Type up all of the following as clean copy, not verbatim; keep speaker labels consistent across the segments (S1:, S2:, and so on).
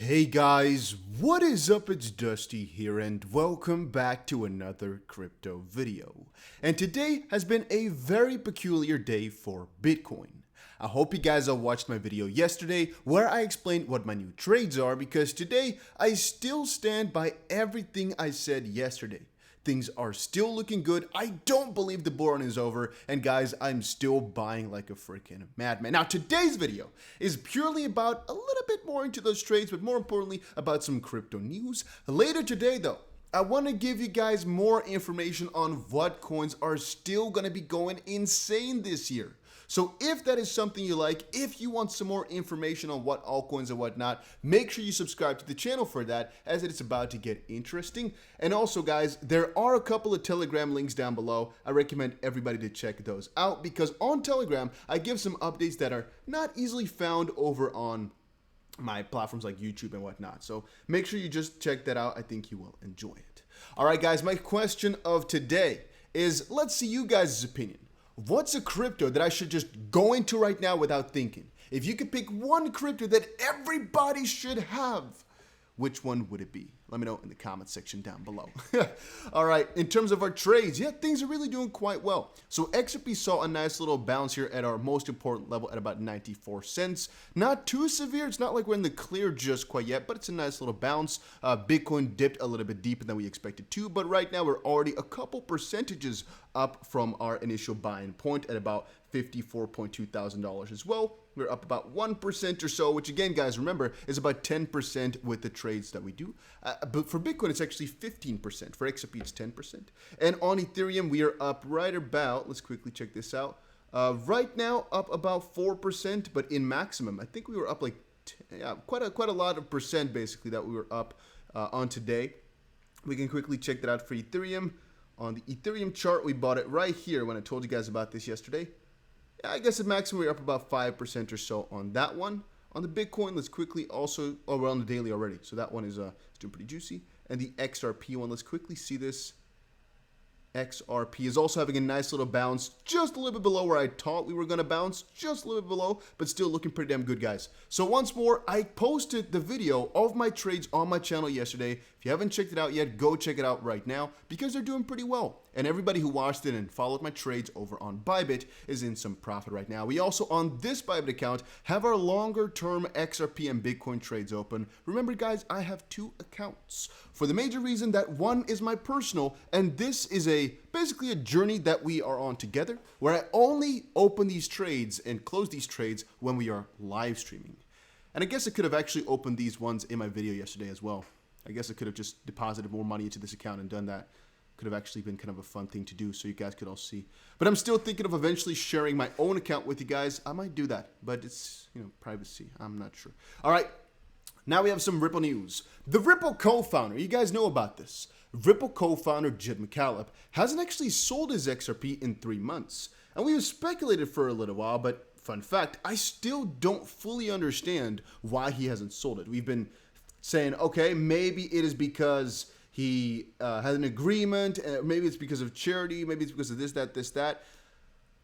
S1: Hey guys, what is up? It's Dusty here and welcome back to another crypto video. And today has been a very peculiar day for Bitcoin. I hope you guys all watched my video yesterday where I explained what my new trades are, because today I still stand by everything I said yesterday. Things are still looking good. I don't believe the bull run is over. And guys, I'm still buying like a freaking madman. Now, today's video is purely about a little bit more into those trades, but more importantly, about some crypto news. Later today, though, I want to give you guys more information on what coins are still going to be going insane this year. So if that is something you like, if you want some more information on what altcoins and whatnot, make sure you subscribe to the channel for that, as it's about to get interesting. And also guys, there are a couple of Telegram links down below. I recommend everybody to check those out, because on Telegram, I give some updates that are not easily found over on my platforms like YouTube and whatnot. So make sure you just check that out. I think you will enjoy it. All right, guys, my question of today is, let's see you guys' opinion. What's a crypto that I should just go into right now without thinking? If you could pick one crypto that everybody should have, which one would it be? Let me know in the comment section down below. All right, in terms of our trades, yeah, things are really doing quite well. So XRP saw a nice little bounce here at our most important level at about 94 cents. Not too severe. It's not like we're in the clear just quite yet, but it's a nice little bounce. Bitcoin dipped a little bit deeper than we expected to, but right now we're already a couple percentages up from our initial buying point at about $54.2 thousand as well. We're up about 1% or so, which again, guys, remember, is about 10% with the trades that we do. But for Bitcoin, it's actually 15%. For XRP, it's 10%. And on Ethereum, we are up right about, let's quickly check this out. Right now, up about 4%, but in maximum, I think we were up like quite a lot of percent, basically, that we were up on today. We can quickly check that out for Ethereum. On the Ethereum chart, we bought it right here when I told you guys about this yesterday. I guess at maximum we're up about 5% or so on that one. On the Bitcoin, let's quickly also, oh, we're on the daily already, so that one is doing pretty juicy. And the XRP one, let's quickly see this. XRP is also having a nice little bounce, just a little bit below where I thought we were going to bounce, just a little bit below, but still looking pretty damn good, guys. So once more, I posted the video of my trades on my channel yesterday. If you haven't checked it out yet, go check it out right now, because they're doing pretty well. And everybody who watched it and followed my trades over on Bybit is in some profit right now. We also, on this Bybit account, have our longer-term XRP and Bitcoin trades open. Remember, guys, I have two accounts, for the major reason that one is my personal, and this is basically a journey that we are on together, where I only open these trades and close these trades when we are live streaming. And I guess I could have actually opened these ones in my video yesterday as well. I guess I could have just deposited more money into this account and done that. Could have actually been kind of a fun thing to do, so you guys could all see. But I'm still thinking of eventually sharing my own account with you guys. I might do that, but it's, privacy. I'm not sure. All right, now we have some Ripple news. The Ripple co-founder, you guys know about this. Ripple co-founder Jed McCaleb hasn't actually sold his XRP in 3 months. And we have speculated for a little while, but fun fact, I still don't fully understand why he hasn't sold it. We've been saying, okay, maybe it is because he had an agreement, maybe it's because of charity, maybe it's because of this, that.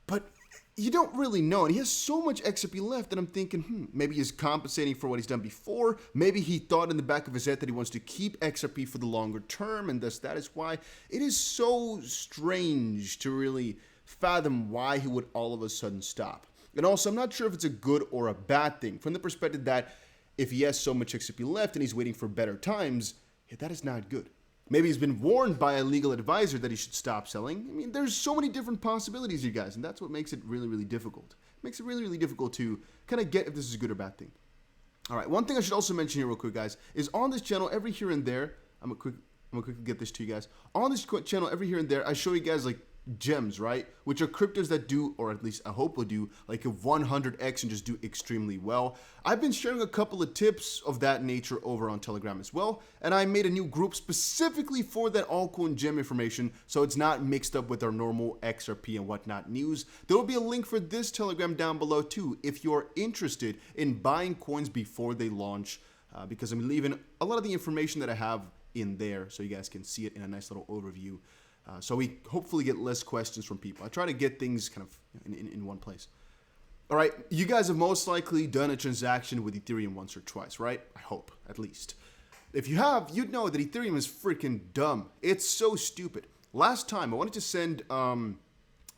S1: But you don't really know. And he has so much XRP left that I'm thinking, maybe he's compensating for what he's done before. Maybe he thought in the back of his head that he wants to keep XRP for the longer term, and thus that is why. It is so strange to really fathom why he would all of a sudden stop. And also, I'm not sure if it's a good or a bad thing, from the perspective that if he has so much XRP left and he's waiting for better times, that is not good. Maybe he's been warned by a legal advisor that he should stop selling. I mean, there's so many different possibilities, you guys, and that's what makes it really, really difficult. It makes it really, really difficult to kind of get if this is a good or bad thing. All right, one thing I should also mention here real quick, guys, is on this channel, every here and there, I'm gonna quickly get this to you guys. On this channel, every here and there, I show you guys like gems, right? Which are cryptos that do, or at least I hope will do, like a 100x and just do extremely well. I've been sharing a couple of tips of that nature over on Telegram as well, and I made a new group specifically for that altcoin gem information, so it's not mixed up with our normal XRP and whatnot news. There will be a link for this Telegram down below too, if you're interested in buying coins before they launch, because I'm leaving a lot of the information that I have in there so you guys can see it in a nice little overview. So we hopefully get less questions from people. I try to get things kind of in one place. All right, you guys have most likely done a transaction with Ethereum once or twice, right? I hope, at least. If you have, you'd know that Ethereum is freaking dumb. It's so stupid. Last time I wanted to send,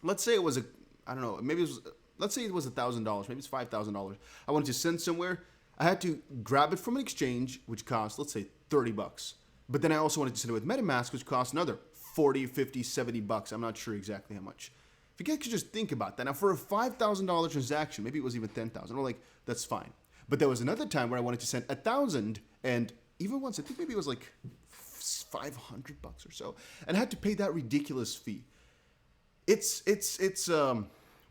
S1: let's say it was I don't know, maybe it was, let's say it was $1,000, maybe it's $5,000. I wanted to send somewhere. I had to grab it from an exchange, which cost, let's say, $30. But then I also wanted to send it with MetaMask, which cost another 40, 50, 70 bucks. I'm not sure exactly how much. If you guys could just think about that. Now, for a $5,000 transaction, maybe it was even $10,000. We're like, that's fine. But there was another time where I wanted to send 1,000, and even once, I think maybe it was like 500 bucks or so, and I had to pay that ridiculous fee.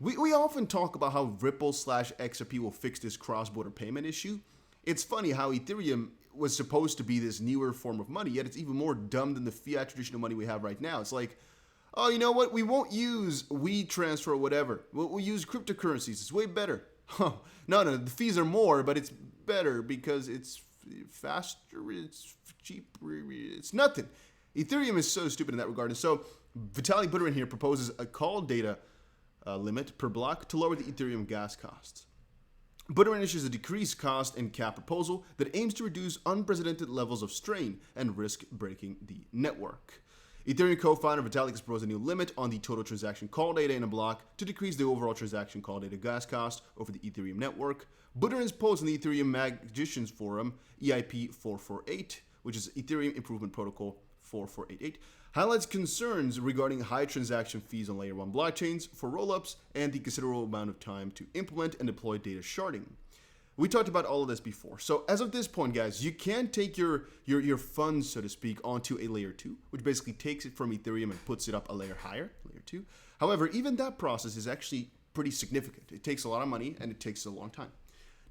S1: We often talk about how Ripple/XRP will fix this cross-border payment issue. It's funny how Ethereum was supposed to be this newer form of money, yet it's even more dumb than the fiat traditional money we have right now. It's like, oh, you know what? We won't use WeTransfer or whatever. We'll use cryptocurrencies. It's way better. No, the fees are more, but it's better because it's faster, it's cheaper, it's nothing. Ethereum is so stupid in that regard. And so Vitaly Buterin here proposes a call data limit per block to lower the Ethereum gas costs. Buterin issues a decreased cost and cap proposal that aims to reduce unprecedented levels of strain and risk breaking the network. Ethereum co-founder Vitalik has proposed a new limit on the total transaction call data in a block to decrease the overall transaction call data gas cost over the Ethereum network. Buterin's post in the Ethereum Magicians Forum, EIP 448, which is Ethereum Improvement Protocol 4488, highlights concerns regarding high transaction fees on Layer 1 blockchains for rollups and the considerable amount of time to implement and deploy data sharding. We talked about all of this before. So as of this point, guys, you can take your funds, so to speak, onto a layer 2, which basically takes it from Ethereum and puts it up a layer higher, layer 2. However, even that process is actually pretty significant. It takes a lot of money and it takes a long time.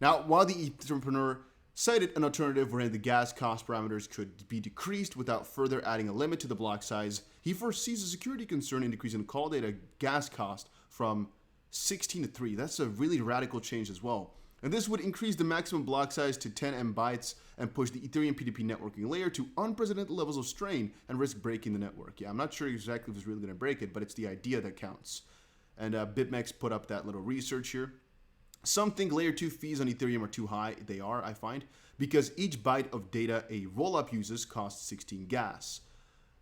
S1: Now, while the entrepreneur cited an alternative wherein the gas cost parameters could be decreased without further adding a limit to the block size, he foresees a security concern in decreasing the call data gas cost from 16 to 3. That's a really radical change as well. And this would increase the maximum block size to 10 MB and push the Ethereum P2P networking layer to unprecedented levels of strain and risk breaking the network. Yeah, I'm not sure exactly if it's really going to break it, but it's the idea that counts. And BitMEX put up that little research here. Some think layer 2 fees on Ethereum are too high. They are, I find, because each byte of data a rollup uses costs 16 gas.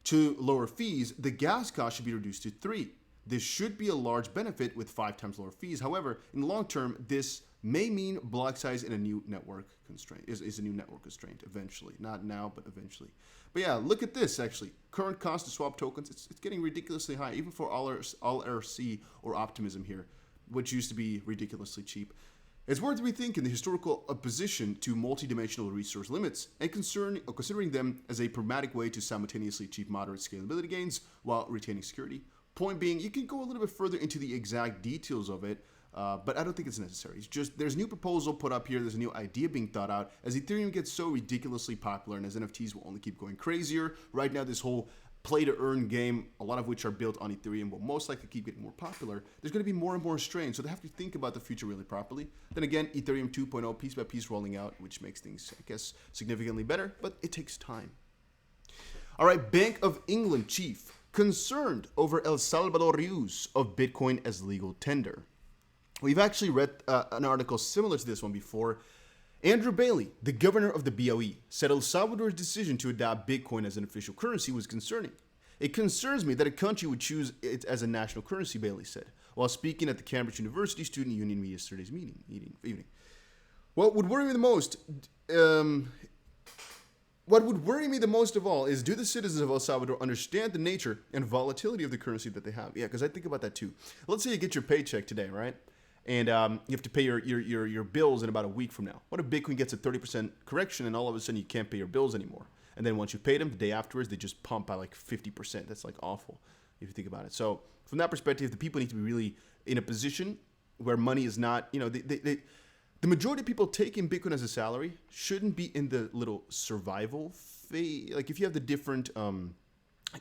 S1: To lower fees, the gas cost should be reduced to 3. This should be a large benefit with 5 times lower fees. However, in the long term, this may mean block size in a new network constraint is a new network constraint eventually. Not now, but eventually. But yeah, look at this actually. Current cost to swap tokens, it's getting ridiculously high, even for all RC or Optimism here, which used to be ridiculously cheap. It's worth rethinking the historical opposition to multi-dimensional resource limits and considering them as a pragmatic way to simultaneously achieve moderate scalability gains while retaining security. Point being, you can go a little bit further into the exact details of it, but I don't think it's necessary. It's just there's a new proposal put up here. There's a new idea being thought out as Ethereum gets so ridiculously popular and as NFTs will only keep going crazier. Right now, this whole play-to-earn game, a lot of which are built on Ethereum, will most likely keep getting more popular. There's going to be more and more strain, so they have to think about the future really properly. Then again, Ethereum 2.0 piece by piece rolling out, which makes things, I guess, significantly better, but it takes time. All right, Bank of England chief concerned over El Salvador use of Bitcoin as legal tender. We've actually read an article similar to this one before. Andrew Bailey, the governor of the BOE, said El Salvador's decision to adopt Bitcoin as an official currency was concerning. It concerns me that a country would choose it as a national currency, Bailey said, while speaking at the Cambridge University Student Union yesterday's evening. What would worry me the most of all is, do the citizens of El Salvador understand the nature and volatility of the currency that they have? Yeah, because I think about that too. Let's say you get your paycheck today, right? And you have to pay your bills in about a week from now. What if Bitcoin gets a 30% correction and all of a sudden you can't pay your bills anymore? And then once you pay them, the day afterwards, they just pump by like 50%. That's like awful if you think about it. So from that perspective, the people need to be really in a position where money is not, the majority of people taking Bitcoin as a salary shouldn't be in the little survival phase. Like if you have the different,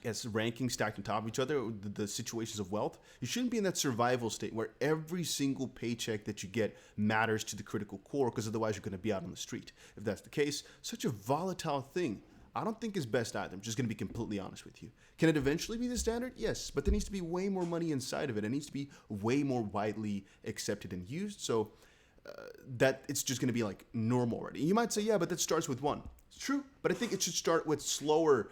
S1: rankings stacked on top of each other, the situations of wealth, you shouldn't be in that survival state where every single paycheck that you get matters to the critical core, because otherwise you're going to be out on the street. If that's the case, such a volatile thing. I don't think is best either. I'm just going to be completely honest with you. Can it eventually be the standard? Yes, but there needs to be way more money inside of it. It needs to be way more widely accepted and used, so that it's just going to be like normal already. You might say, yeah, but that starts with one. It's true, but I think it should start with slower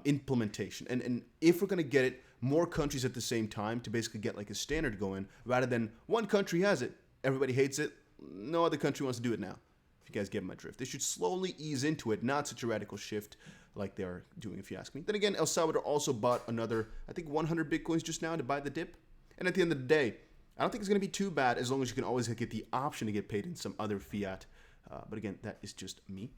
S1: implementation. And if we're going to get it, more countries at the same time to basically get like a standard going, rather than one country has it, everybody hates it, no other country wants to do it now. If you guys get my drift, they should slowly ease into it, not such a radical shift like they are doing, if you ask me. Then again, El Salvador also bought another, I think 100 Bitcoins just now to buy the dip. And at the end of the day, I don't think it's going to be too bad as long as you can always get the option to get paid in some other fiat. But again, that is just me.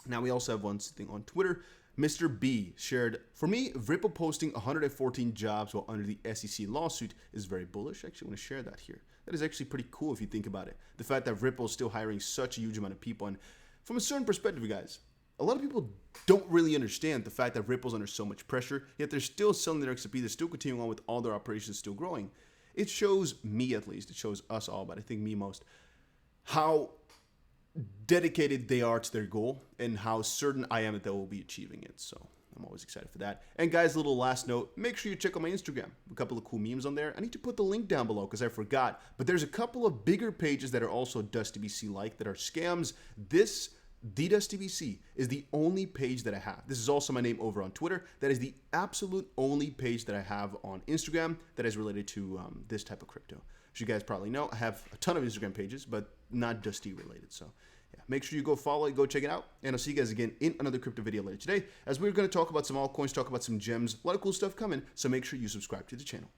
S1: Now we also have one thing on Twitter. Mr. B shared, for me, Ripple posting 114 jobs while under the SEC lawsuit is very bullish. I actually want to share that here. That is actually pretty cool if you think about it. The fact that Ripple is still hiring such a huge amount of people. And from a certain perspective, you guys, a lot of people don't really understand the fact that Ripple's under so much pressure, yet they're still selling their XRP. They're still continuing on with all their operations still growing. It shows me, at least, it shows us all, but I think me most, how dedicated they are to their goal and how certain I am that they will be achieving it. So I'm always excited for that. And guys, a little last note, make sure you check out my Instagram. A couple of cool memes on there. I need to put the link down below because I forgot. But there's a couple of bigger pages that are also DustDBC-like that are scams. The DustDBC is the only page that I have. This is also my name over on Twitter. That is the absolute only page that I have on Instagram that is related to this type of crypto. As you guys probably know, I have a ton of Instagram pages, but not Dusty related. So yeah, make sure you go follow it, go check it out. And I'll see you guys again in another crypto video later today, as we're going to talk about some altcoins, talk about some gems, a lot of cool stuff coming. So make sure you subscribe to the channel.